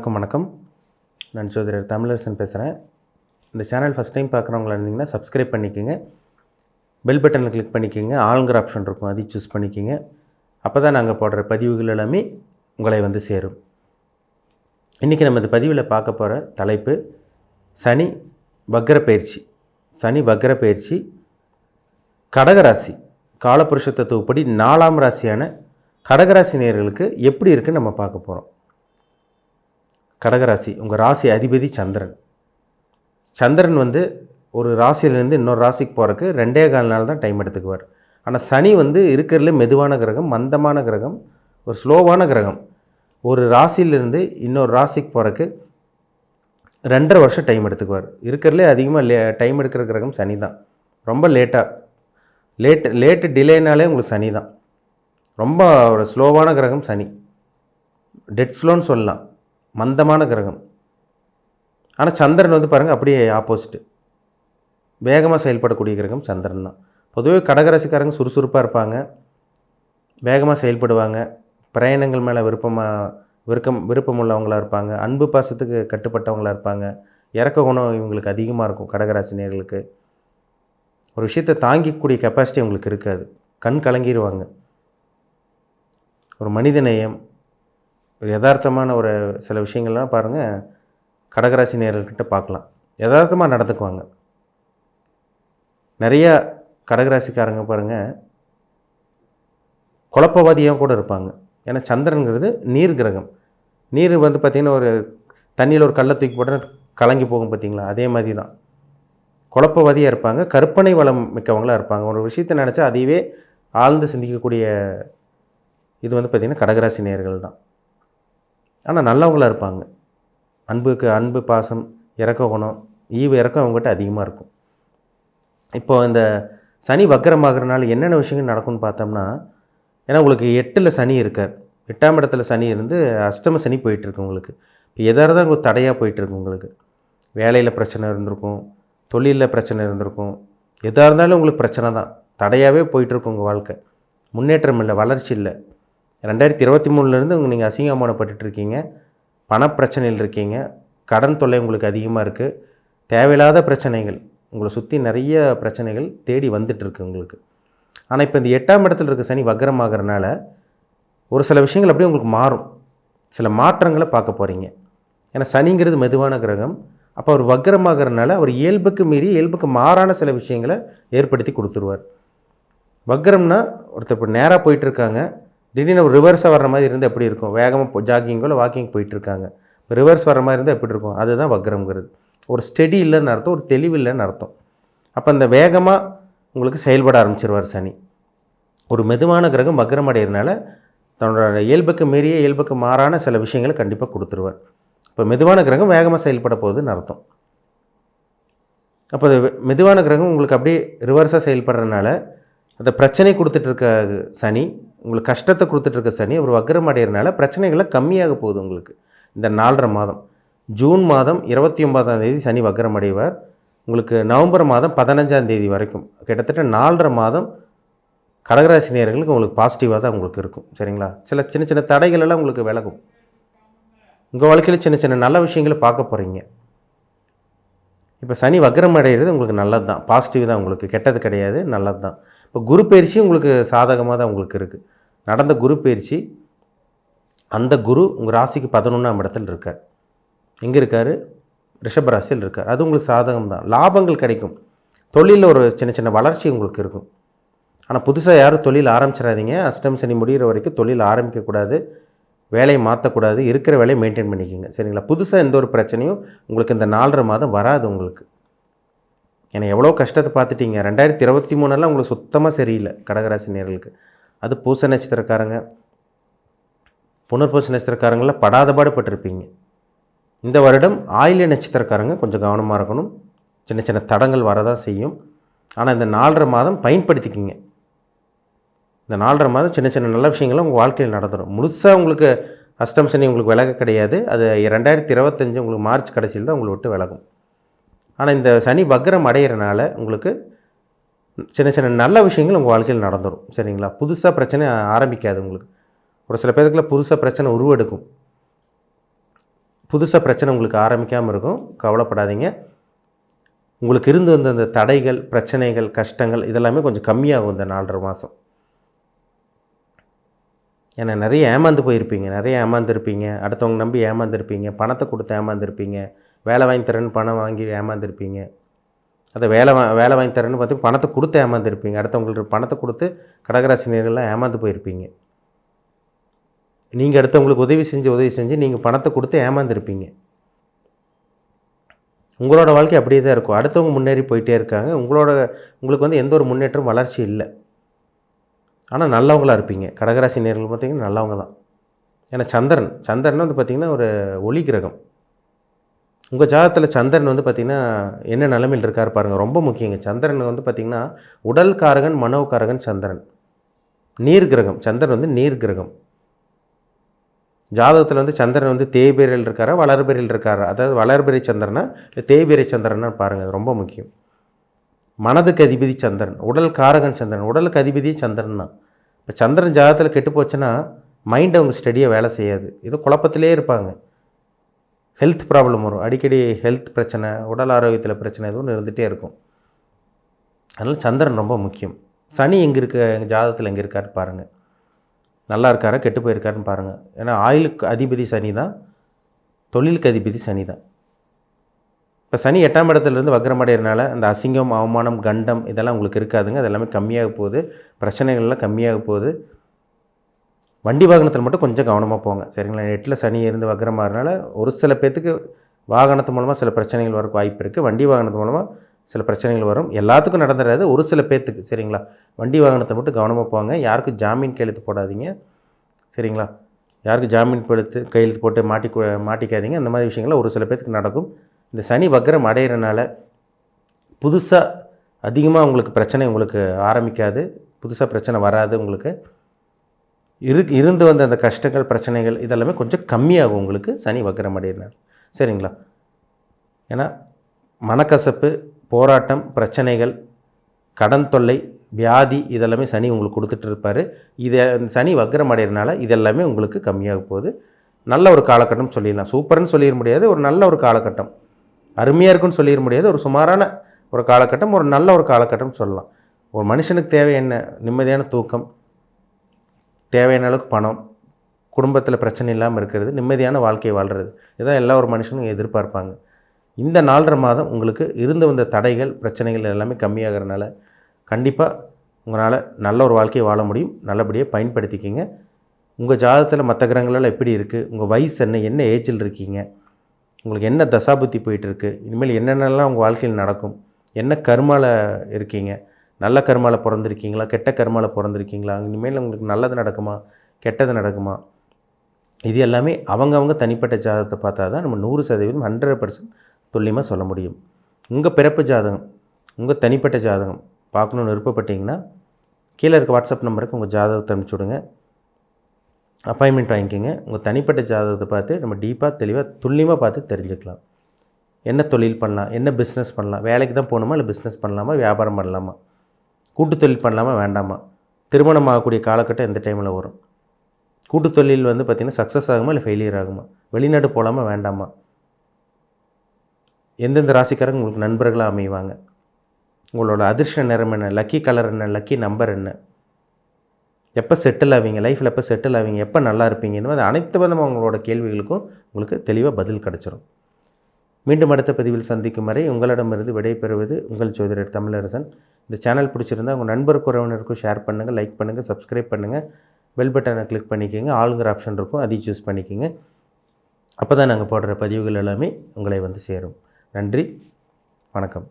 அனைவருக்கும் வணக்கம். நான் ஜோதிடர் தமிழரசன் பேசுகிறேன். இந்த சேனல் ஃபஸ்ட் டைம் பார்க்குறவங்களா இருந்தீங்கன்னா சப்ஸ்கிரைப் பண்ணிக்கோங்க. பெல் பட்டனில் கிளிக் பண்ணிக்கோங்க. ஆளுங்கிற ஆப்ஷன் இருக்கும், அதையும் சூஸ் பண்ணிக்கோங்க. அப்போ தான் நாங்கள் போடுற பதிவுகள் எல்லாமே உங்களை வந்து சேரும். இன்றைக்கி நம்ம இந்த பதிவில் பார்க்க போகிற தலைப்பு சனி வக்ர பயிற்சி. சனி வக்ர பயிற்சி கடகராசி காலபுருஷ தத்துவப்படி 4ஆம் ராசியான கடகராசி நேயர்களுக்கு எப்படி இருக்குன்னு நம்ம பார்க்க போகிறோம். கடகராசி, உங்கள் ராசி அதிபதி சந்திரன். சந்திரன் வந்து ஒரு ராசியிலேருந்து இன்னொரு ராசிக்கு போகிறதுக்கு 2.25 நாள் தான் டைம் எடுத்துக்குவார். ஆனால் சனி வந்து இருக்கிறதுல மெதுவான கிரகம், மந்தமான கிரகம், ஒரு ஸ்லோவான கிரகம். ஒரு ராசியிலேருந்து இன்னொரு ராசிக்கு போகிறதுக்கு 2.5 வருஷம் டைம் எடுத்துக்குவார். இருக்கிறதுலே அதிகமாக டைம் எடுக்கிற கிரகம் சனி தான். ரொம்ப லேட்டு டிலேனாலே உங்களுக்கு சனி தான். ரொம்ப ஒரு ஸ்லோவான கிரகம் சனி. டெட் ஸ்லோன்னு சொல்லலாம், மந்தமான கிரகம். ஆனால் சந்திரன் வந்து பாருங்கள் அப்படியே ஆப்போசிட்டு, வேகமாக செயல்படக்கூடிய கிரகம் சந்திரன் தான். பொதுவே கடகராசிக்காரங்க சுறுசுறுப்பாக இருப்பாங்க, வேகமாக செயல்படுவாங்க, பிரயாணங்கள் மேலே விருப்பம் உள்ளவங்களாக இருப்பாங்க, அன்பு பாசத்துக்கு கட்டுப்பட்டவங்களாக இருப்பாங்க, இறக்க குணம் இவங்களுக்கு அதிகமாக இருக்கும். கடகராசி நேயர்களுக்கு ஒரு விஷயத்தை தாங்கிக்கூடிய கெப்பாசிட்டி அவங்களுக்கு இருக்காது, கண் கலங்கிடுவாங்க. ஒரு மனித நேயம், ஒரு யதார்த்தமான ஒரு சில விஷயங்கள்லாம் பாருங்கள் கடகராசி நேயர்கள்கிட்ட பார்க்கலாம். யதார்த்தமாக நடந்துக்குவாங்க. நிறையா கடகராசிக்காரங்க பாருங்கள் குழப்பவாதியாக கூட இருப்பாங்க. ஏன்னா சந்திரனுங்கிறது நீர் கிரகம். நீர் வந்து பார்த்திங்கன்னா ஒரு தண்ணியில் ஒரு கல்லை தூக்கி போட்டால் கலங்கி போகும் பார்த்திங்களா, அதே மாதிரி தான் குழப்பவாதியாக இருப்பாங்க. கற்பனை வளம் மிக்கவங்களாக இருப்பாங்க. ஒரு விஷயத்தை நினச்சா அதையவே ஆழ்ந்து சிந்திக்கக்கூடிய இது வந்து பார்த்திங்கன்னா கடகராசி நேயர்கள் தான். ஆனால் நல்லவங்களாக இருப்பாங்க. அன்பு பாசம், இறக்க குணம், இறக்கம் அவங்ககிட்ட அதிகமாக இருக்கும். இப்போ இந்த சனி வக்கரமாகறனால என்னென்ன விஷயங்கள் நடக்கும்னு பார்த்தோம்னா, ஏன்னா உங்களுக்கு 8ல் சனி இருக்கார். 8ஆம் இடத்துல சனி இருந்து அஷ்டம சனி போயிட்டுருக்கு உங்களுக்கு. இப்போ எதாக இருந்தால் உங்களுக்கு தடையாக போயிட்டுருக்கு. உங்களுக்கு வேலையில் பிரச்சனை இருந்திருக்கும், தொழிலில் பிரச்சனை இருந்திருக்கும், எதாக இருந்தாலும் உங்களுக்கு பிரச்சனை தான், தடையாகவே போயிட்டுருக்கு உங்கள் வாழ்க்கை. முன்னேற்றம் இல்லை, வளர்ச்சி இல்லை. 2023லேருந்து நீங்கள் அசிங்கமானப்பட்டுருக்கீங்க, பணப்பிரச்சனையில் இருக்கீங்க, கடன் தொல்லை உங்களுக்கு அதிகமாக இருக்குது, தேவையில்லாத பிரச்சனைகள் உங்களை சுற்றி நிறைய பிரச்சனைகள் தேடி வந்துட்டுருக்கு உங்களுக்கு. ஆனால் இப்போ இந்த 8ஆம் இடத்துல இருக்க சனி வக்ரமாகறனால ஒரு சில விஷயங்கள் அப்படியே உங்களுக்கு மாறும். சில மாற்றங்களை பார்க்க போகிறீங்க. ஏன்னா சனிங்கிறது மெதுவான கிரகம். அப்போ அவர் வக்ரமாகறனால அவர் இயல்புக்கு மாறான சில விஷயங்களை ஏற்படுத்தி கொடுத்துருவார். வக்ரம்னா ஒருத்தர் இப்போ நேராக போயிட்டுருக்காங்க, திடீர்னு ஒரு ரிவர்ஸாக வர்ற மாதிரி இருந்தால் எப்படி இருக்கும்? வேகமாக ஜாகிங்கோ இல்லை வாக்கிங் போயிட்டுருக்காங்க, இப்போ ரிவர்ஸ் வர்ற மாதிரி இருந்தால் எப்படி இருக்கும்? அதுதான் வக்ரம்ங்கிறது. ஒரு ஸ்டெடி இல்லைன்னு அர்த்தம், ஒரு தெளிவு இல்லைன்னு அர்த்தம். அப்போ அந்த வேகமாக உங்களுக்கு செயல்பட ஆரம்பிச்சிருவார் சனி. ஒரு மெதுவான கிரகம் வக்ரம் அடைகிறதுனால தன்னோட இயல்புக்கு மாறான சில விஷயங்களை கண்டிப்பாக கொடுத்துருவார். இப்போ மெதுவான கிரகம் வேகமாக செயல்பட போகுதுன்னு அர்த்தம். அப்போ அது மெதுவான கிரகம் உங்களுக்கு அப்படியே ரிவர்ஸாக செயல்படுறதுனால அந்த பிரச்சனை கொடுத்துட்ருக்க சனி, உங்களுக்கு கஷ்டத்தை கொடுத்துட்ருக்க சனி ஒரு வக்ரம் அடைகிறதுனால பிரச்சனைகளை கம்மியாக போகுது உங்களுக்கு. இந்த 4.5 மாதம், ஜூன் மாதம் 29ஆம் தேதி சனி வக்ரம் அடைவார். உங்களுக்கு நவம்பர் மாதம் 15ஆம் தேதி வரைக்கும் கிட்டத்தட்ட 4.5 மாதம் கடகராசி நேயர்களுக்கு உங்களுக்கு பாசிட்டிவாக தான் உங்களுக்கு இருக்கும். சரிங்களா? சின்ன சின்ன தடைகள் எல்லாம் உங்களுக்கு விலகும். உங்கள் வாழ்க்கையில் சின்ன நல்ல விஷயங்களை பார்க்க போகிறீங்க. இப்போ சனி வக்ரம் அடைகிறது உங்களுக்கு நல்லது தான், பாசிட்டிவ் தான் உங்களுக்கு, கெட்டது கிடையாது, நல்லது தான். இப்போ குரு பயிற்சி உங்களுக்கு சாதகமாக தான் உங்களுக்கு இருக்குது. நடந்த குரு பயிற்சி, அந்த குரு உங்கள் ராசிக்கு 11ஆம் இடத்துல இருக்கார். எங்கே இருக்கார்? ரிஷபராசியில் இருக்கார். அது உங்களுக்கு சாதகம் தான். லாபங்கள் கிடைக்கும். தொழிலில் ஒரு சின்ன வளர்ச்சி உங்களுக்கு இருக்கும். ஆனால் புதுசாக யாரும் தொழில் ஆரம்பிச்சிடாதீங்க. அஷ்டம சனி முடிகிற வரைக்கும் தொழில் ஆரம்பிக்கக்கூடாது, வேலையை மாற்றக்கூடாது, இருக்கிற வேலையை மெயின்டைன் பண்ணிக்கோங்க. சரிங்களா? புதுசாக எந்த ஒரு பிரச்சனையும் உங்களுக்கு இந்த 4.5 மாதம் வராது உங்களுக்கு. ஏன்னா எவ்வளோ கஷ்டத்தை பார்த்துட்டீங்க. 2023 உங்களுக்கு சுத்தமாக சரியில்லை கடகராசி நேயர்களுக்கு. அது பூச நட்சத்திரக்காரங்க, புனர்பூச நட்சத்திரக்காரங்களாம் படாத பாடுபட்டிருப்பீங்க. இந்த வருடம் ஆயில்ய நட்சத்திரக்காரங்க கொஞ்சம் கவனமாக இருக்கணும். சின்ன தடங்கள் வரதான் செய்யும். ஆனால் இந்த 4.5 மாதம் பயன்படுத்திக்கிங்க. இந்த 4.5 மாதம் சின்ன நல்ல விஷயங்களும் உங்கள் வாழ்க்கையில் நடந்துடும். முழுசாக உங்களுக்கு அஷ்டம சனி உங்களுக்கு விலக கிடையாது. அது 2025 உங்களுக்கு மார்ச் கடைசியில் தான் உங்களை விட்டு விலகும். ஆனால் இந்த சனி வக்ரம் அடைகிறனால உங்களுக்கு சின்ன நல்ல விஷயங்கள் உங்கள் வாழ்க்கையில் நடந்துடும். சரிங்களா? புதுசாக பிரச்சனை ஆரம்பிக்காது உங்களுக்கு. ஒரு சில பேருக்குள்ள புதுசாக பிரச்சனை உருவெடுக்கும். புதுசாக பிரச்சனை உங்களுக்கு ஆரம்பிக்காமல் இருக்கும். கவலைப்படாதீங்க. உங்களுக்கு இருந்து வந்த அந்த தடைகள், பிரச்சனைகள், கஷ்டங்கள் இதெல்லாமே கொஞ்சம் கம்மியாகும் இந்த 4.5 மாதம். ஏன்னா நிறைய ஏமாந்துருப்பீங்க, அடுத்தவங்க நம்பி ஏமாந்துருப்பீங்க, பணத்தை கொடுத்து ஏமாந்துருப்பீங்க, வேலை வாங்கி தரேன்னு பணம் வாங்கி ஏமாந்துருப்பீங்க. அதை வேலை வாங்கி தரேன்னு பார்த்து பணத்தை கொடுத்து ஏமாந்துருப்பீங்க. அடுத்தவங்களுக்கு பணத்தை கொடுத்து கடகராசினியர்கள்லாம் ஏமாந்து போயிருப்பீங்க. நீங்கள் அடுத்தவங்களுக்கு உதவி செஞ்சு நீங்கள் பணத்தை கொடுத்து ஏமாந்துருப்பீங்க. உங்களோட வாழ்க்கை அப்படியே தான் இருக்கும். அடுத்தவங்க முன்னேறி போயிட்டே இருக்காங்க. உங்களுக்கு வந்து எந்த ஒரு முன்னேற்றம் வளர்ச்சி இல்லை. ஆனால் நல்லவங்களாக இருப்பீங்க. கடகராசி நேர்கள் பார்த்திங்கன்னா நல்லவங்க தான். ஏன்னா சந்திரன் வந்து பார்த்திங்கன்னா ஒரு ஒளி கிரகம். உங்கள் ஜாதகத்தில் சந்திரன் வந்து பார்த்திங்கன்னா என்ன நிலைமையில் இருக்கார் பாருங்கள். ரொம்ப முக்கியங்க. சந்திரன் வந்து பார்த்திங்கன்னா உடல் காரகன், மனோகாரகன் சந்திரன். நீர் கிரகம். சந்திரன் வந்து நீர் கிரகம். ஜாதகத்தில் வந்து சந்திரன் வந்து தேய்பிரையில் இருக்காரா, வளர்பிரையில் இருக்காரா, அதாவது வளர்பிறை சந்திரனா இல்லை தேய்பிரை சந்திரனா பாருங்கள். அது ரொம்ப முக்கியம். மனதுக்கு அதிபதி சந்திரன், உடல் காரகன் சந்திரன், உடலுக்கு அதிபதி சந்திரன் தான். இப்போ சந்திரன் ஜாதகத்தில் கெட்டு போச்சுன்னா மைண்ட் அவங்க ஸ்டடியாக வேலை செய்யாது. ஏதோ குழப்பத்திலே இருப்பாங்க. ஹெல்த் ப்ராப்ளம் வரும். அடிக்கடி ஹெல்த் பிரச்சனை, உடல் ஆரோக்கியத்தில் பிரச்சனை எதுவும் இருந்துகிட்டே இருக்கும். அதனால் சந்திரன் ரொம்ப முக்கியம். சனி எங்கே எங்கள் ஜாதகத்தில் எங்கே இருக்காரு பாருங்கள். நல்லா இருக்காரா, கெட்டு போயிருக்காருன்னு பாருங்கள். ஏன்னா ஆயுளுக்கு அதிபதி சனி தான், தொழிலுக்கு அதிபதி சனி தான். இப்போ சனி 8ஆம் இடத்துலேருந்து வக்ரமடைகிறனால அந்த அசிங்கம், அவமானம், கண்டம் இதெல்லாம் உங்களுக்கு இருக்காதுங்க. அது எல்லாமே கம்மியாக போகுது. பிரச்சனைகள்லாம் கம்மியாக போகுது. வண்டி வாகனத்தில் மட்டும் கொஞ்சம் கவனமாக போங்க, சரிங்களா? 8ல் சனி இருந்து வக்ரமாகறனால ஒரு சில பேர்த்துக்கு வாகனத்து மூலமாக சில பிரச்சனைகள் வரக்கு வாய்ப்பு இருக்குது. வண்டி வாகனத்து மூலமாக சில பிரச்சனைகள் வரும். எல்லாத்துக்கும் நடந்துடாது, ஒரு சில பேர்த்துக்கு, சரிங்களா? வண்டி வாகனத்தை மட்டும் கவனமாக போங்க. யாருக்கும் ஜாமீன் கையெழுத்து போடாதீங்க, சரிங்களா? யாருக்கும் ஜாமீன் கையெழுத்து போட்டு மாட்டிக்காதீங்க. அந்த மாதிரி விஷயங்கள்லாம் ஒரு சில பேர்த்துக்கு நடக்கும். இந்த சனி வக்ரம் அடைகிறனால புதுசாக அதிகமாக உங்களுக்கு பிரச்சனை உங்களுக்கு ஆரம்பிக்காது. புதுசாக பிரச்சனை வராது. உங்களுக்கு இருந்து வந்த அந்த கஷ்டங்கள், பிரச்சனைகள் இதெல்லாமே கொஞ்சம் கம்மியாகும் உங்களுக்கு சனி வக்ரம் அடைகிறனால, சரிங்களா? ஏன்னா மனக்கசப்பு, போராட்டம், பிரச்சனைகள், கடன் தொல்லை, வியாதி இதெல்லாமே சனி உங்களுக்கு கொடுத்துட்டு இருப்பார். சனி வக்ரம் அடைகிறனால இதெல்லாமே உங்களுக்கு கம்மியாக போகுது. நல்ல ஒரு காலகட்டம் சொல்லிடலாம். சூப்பர்னு சொல்லிட முடியாது, ஒரு நல்ல ஒரு காலகட்டம். அருமையாக இருக்குன்னு சொல்லிட முடியாது, ஒரு சுமாரான ஒரு காலகட்டம், ஒரு நல்ல ஒரு காலகட்டம் சொல்லலாம். ஒரு மனுஷனுக்கு தேவை என்ன? நிம்மதியான தூக்கம், தேவையான அளவுக்கு பணம், குடும்பத்தில் பிரச்சனை இல்லாமல் இருக்கிறது, நிம்மதியான வாழ்க்கையை வாழ்கிறது. இதுதான் எல்லா ஒரு மனுஷனும் எதிர்பார்ப்பாங்க. இந்த 4.5 மாதம் உங்களுக்கு இருந்து வந்த தடைகள், பிரச்சனைகள் எல்லாமே கம்மியாகிறனால கண்டிப்பாக உங்களால் நல்ல ஒரு வாழ்க்கையை வாழ முடியும். நல்லபடியாக பயன்படுத்திக்கிங்க. உங்கள் ஜாதகத்தில் மற்ற கிரகங்களெல்லாம் எப்படி இருக்குது, உங்கள் வயசு என்ன ஏஜில் இருக்கீங்க, உங்களுக்கு என்ன தசாபுத்தி போயிட்டுருக்கு, இனிமேல் என்னென்னலாம் உங்கள் வாழ்க்கையில் நடக்கும், என்ன கர்மாவில் இருக்கீங்க, நல்ல கர்மாவில் பிறந்திருக்கீங்களா, கெட்ட கர்மாவில் பிறந்திருக்கீங்களா, இனிமேல் உங்களுக்கு நல்லது நடக்குமா, கெட்டது நடக்குமா, இது எல்லாமே அவங்கவுங்க தனிப்பட்ட ஜாதகத்தை பார்த்தா தான் நம்ம 100% 100% துல்லியமாக சொல்ல முடியும். உங்கள் பிறப்பு ஜாதகம், உங்கள் தனிப்பட்ட ஜாதகம் பார்க்கணுன்னு விருப்பப்பட்டீங்கன்னா கீழே இருக்க வாட்ஸ்அப் நம்பருக்கு உங்கள் ஜாதகத்தை அனுப்பிச்சி விடுங்க. அப்பாயின்மெண்ட் வாங்கிக்கோங்க. உங்கள் தனிப்பட்ட ஜாதகத்தை பார்த்து நம்ம டீப்பாக, தெளிவாக, துல்லியமாக பார்த்து தெரிஞ்சுக்கலாம். என்ன தொழில் பண்ணலாம், என்ன பிஸ்னஸ் பண்ணலாம், வேலைக்கு தான் போகணுமா இல்லை பிஸ்னஸ் பண்ணலாமா, வியாபாரம் பண்ணலாமா, கூட்டு தொழில் பண்ணலாமா வேண்டாமா, திருமணம் ஆகக்கூடிய காலகட்டம் எந்த டைமில் வரும், கூட்டு தொழில் வந்து பார்த்திங்கன்னா சக்ஸஸ் ஆகுமா இல்லை ஃபெயிலியர் ஆகுமா, வெளிநாடு போகலாமா வேண்டாமா, எந்தெந்த ராசிக்காரங்க உங்களுக்கு நண்பர்களாக அமைவாங்க, உங்களோட அதிர்ஷ்ட நிறம் என்ன, லக்கி கலர் என்ன, லக்கி நம்பர் என்ன, எப்போ செட்டில் ஆவீங்க, லைஃப்பில் எப்போ செட்டில் ஆவீங்க, எப்போ நல்லா இருப்பீங்க, இந்த மாதிரி அனைத்து விதமாக உங்களோட கேள்விகளுக்கும் உங்களுக்கு தெளிவாக பதில் கிடச்சிரும். மீண்டும் அடுத்த பதிவில் சந்திக்கும் வரை உங்களிடமிருந்து விடைபெறுவது உங்கள் ஜோதிடர் தமிழரசன். இந்த சேனல் பிடிச்சிருந்தால் உங்கள் நண்பருக்கு, உறவினருக்கும் ஷேர் பண்ணுங்கள், லைக் பண்ணுங்கள், சப்ஸ்கிரைப் பண்ணுங்கள், பெல் பட்டனை கிளிக் பண்ணிக்கோங்க. ஆளுங்கிற ஆப்ஷன் இருக்கும், அதையும் சூஸ் பண்ணிக்கோங்க. அப்போ தான் நாங்கள் போடுற பதிவுகள் எல்லாமே உங்களை வந்து சேரும். நன்றி, வணக்கம்.